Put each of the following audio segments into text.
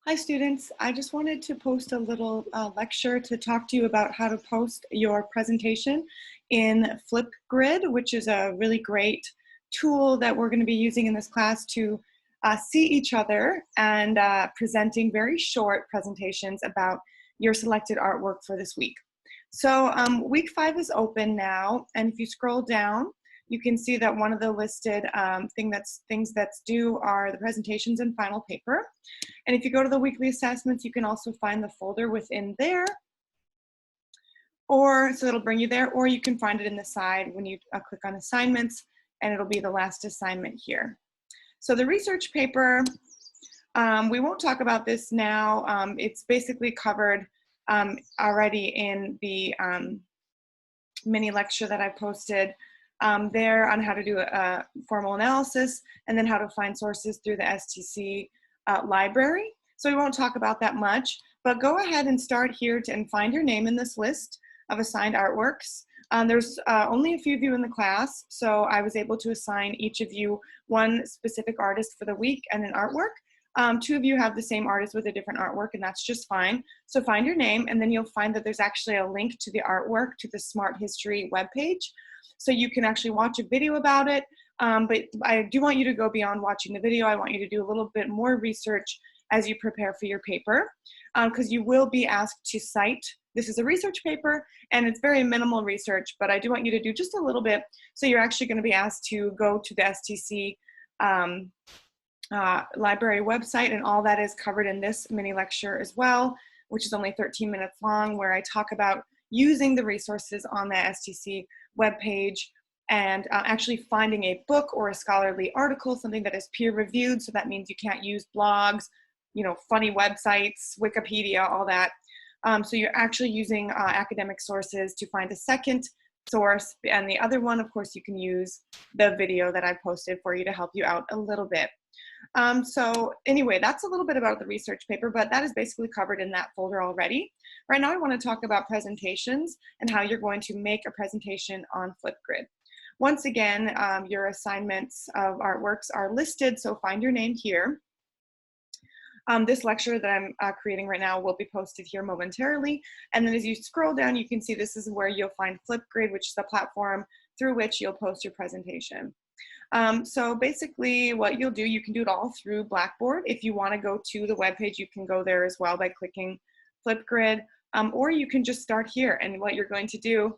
Hi students, I just wanted to post a little lecture to talk to you about how to post your presentation in Flipgrid, which is a really great tool that we're going to be using in this class to see each other and presenting very short presentations about your selected artwork for this week. So week 5 is open now, and if you scroll down, you can see that one of the listed things that's due are the presentations and final paper. And if you go to the weekly assessments, you can also find the folder within there, so it'll bring you there, or you can find it in the side when you click on assignments, and it'll be the last assignment here. So the research paper, we won't talk about this now. It's basically covered already in the mini lecture that I posted there on how to do a formal analysis and then how to find sources through the STC library. So we won't talk about that much, but go ahead and start here and find your name in this list of assigned artworks. There's only a few of you in the class, so I was able to assign each of you one specific artist for the week and an artwork. 2 of you have the same artist with a different artwork, and that's just fine. So find your name, and then you'll find that there's actually a link to the artwork to the Smart History webpage. So you can actually watch a video about it, but I do want you to go beyond watching the video. I want you to do a little bit more research as you prepare for your paper, because you will be asked to cite. This is a research paper, and it's very minimal research, but I do want you to do just a little bit. So you're actually going to be asked to go to the STC library website, and all that is covered in this mini lecture as well, which is only 13 minutes long, where I talk about using the resources on the STC webpage and actually finding a book or a scholarly article, something that is peer reviewed. So that means you can't use blogs, funny websites, Wikipedia, all that. So you're actually using academic sources to find a second source. And the other one, of course, you can use the video that I posted for you to help you out a little bit. So anyway, that's a little bit about the research paper, but that is basically covered in that folder already. Right now I want to talk about presentations and how you're going to make a presentation on Flipgrid. Once again, your assignments of artworks are listed, so find your name here. This lecture that I'm creating right now will be posted here momentarily. And then as you scroll down, you can see this is where you'll find Flipgrid, which is the platform through which you'll post your presentation. So basically what you'll do, you can do it all through Blackboard. If you want to go to the webpage, you can go there as well by clicking Flipgrid, or you can just start here. And what you're going to do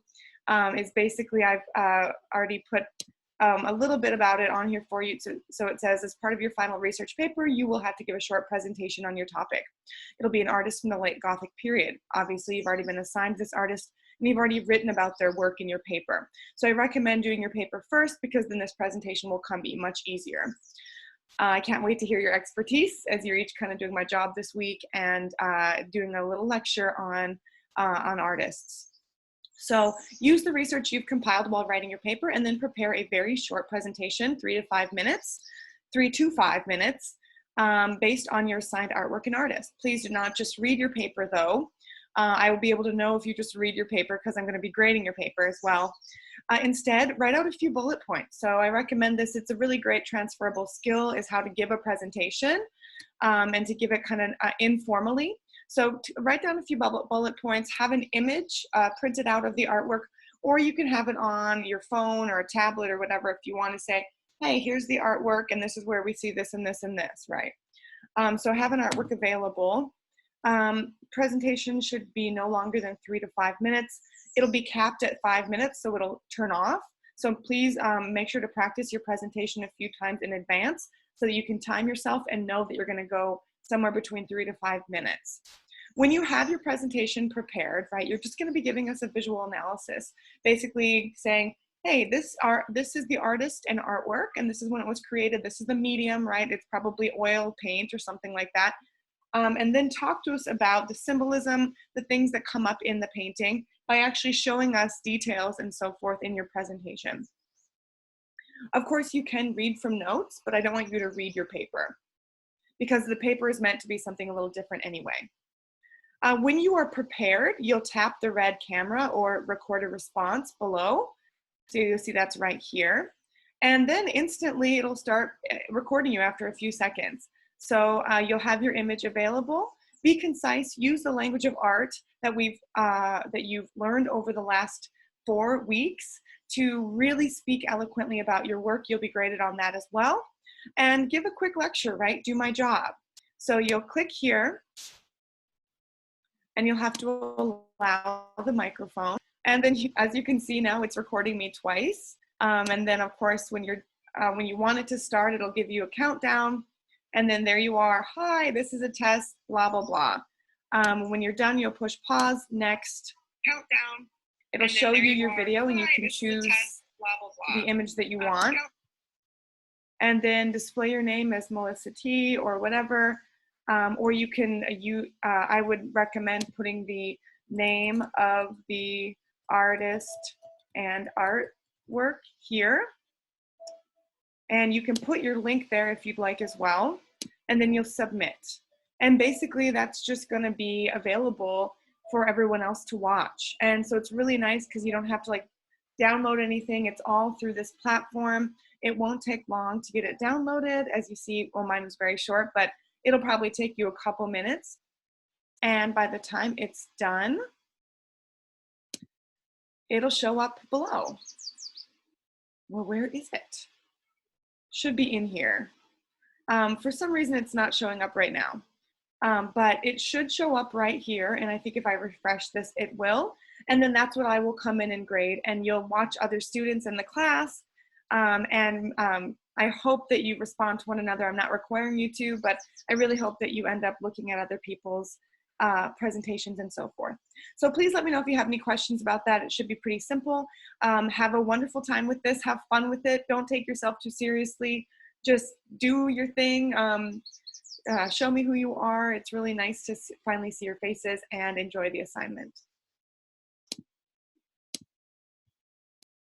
is basically, I've already put a little bit about it on here for you. So it says, as part of your final research paper, you will have to give a short presentation on your topic. It'll be an artist from the late Gothic period. Obviously, you've already been assigned this artist, and you've already written about their work in your paper. So I recommend doing your paper first, because then this presentation will come much easier. I can't wait to hear your expertise as you're each kind of doing my job this week and doing a little lecture on artists. So use the research you've compiled while writing your paper, and then prepare a very short presentation, 3 to 5 minutes, based on your assigned artwork and artist. Please do not just read your paper though. I will be able to know if you just read your paper, because I'm going to be grading your paper as well. Instead, write out a few bullet points. So I recommend this. It's a really great transferable skill, is how to give a presentation and to give it kind of informally. So write down a few bullet points, have an image printed out of the artwork, or you can have it on your phone or a tablet or whatever if you want to say, hey, here's the artwork, and this is where we see this and this and this, right? So have an artwork available. Presentation should be no longer than 3 to 5 minutes. It'll be capped at 5 minutes, so it'll turn off. So please make sure to practice your presentation a few times in advance so that you can time yourself and know that you're going to go somewhere between 3 to 5 minutes. When you have your presentation prepared, right, you're just going to be giving us a visual analysis, basically saying, hey, this is the artist and artwork, and this is when it was created. This is the medium, right? It's probably oil paint or something like that. And then talk to us about the symbolism, the things that come up in the painting, by actually showing us details and so forth in your presentation. Of course, you can read from notes, but I don't want you to read your paper, because the paper is meant to be something a little different anyway. When you are prepared, you'll tap the red camera or record a response below. So you'll see that's right here. And then instantly it'll start recording you after a few seconds. So you'll have your image available. Be concise, use the language of art that you've learned over the last 4 weeks to really speak eloquently about your work. You'll be graded on that as well. And give a quick lecture, right? Do my job. So you'll click here and you'll have to allow the microphone. And then as you can see now, it's recording me twice. And then of course, when you want it to start, it'll give you a countdown. And then there you are. Hi, this is a test, blah, blah, blah. When you're done, you'll push pause, next, countdown. It'll show you your video and you can choose the image that you want. And then display your name as Melissa T or whatever. Or you can, I would recommend putting the name of the artist and artwork here. And you can put your link there if you'd like as well. And then you'll submit. And basically that's just gonna be available for everyone else to watch. And so it's really nice because you don't have to like download anything. It's all through this platform. It won't take long to get it downloaded. As you see, well, mine was very short, but it'll probably take you a couple minutes. And by the time it's done, it'll show up below. Well, where is it? Should be in here. For some reason, it's not showing up right now. But it should show up right here. And I think if I refresh this, it will. And then that's what I will come in and grade. And you'll watch other students in the class. I hope that you respond to one another. I'm not requiring you to, but I really hope that you end up looking at other people's presentations and so forth. So please let me know if you have any questions about that. It should be pretty simple. Have a wonderful time with this. Have fun with it. Don't take yourself too seriously. Just do your thing. Show me who you are. It's really nice to finally see your faces and enjoy the assignment.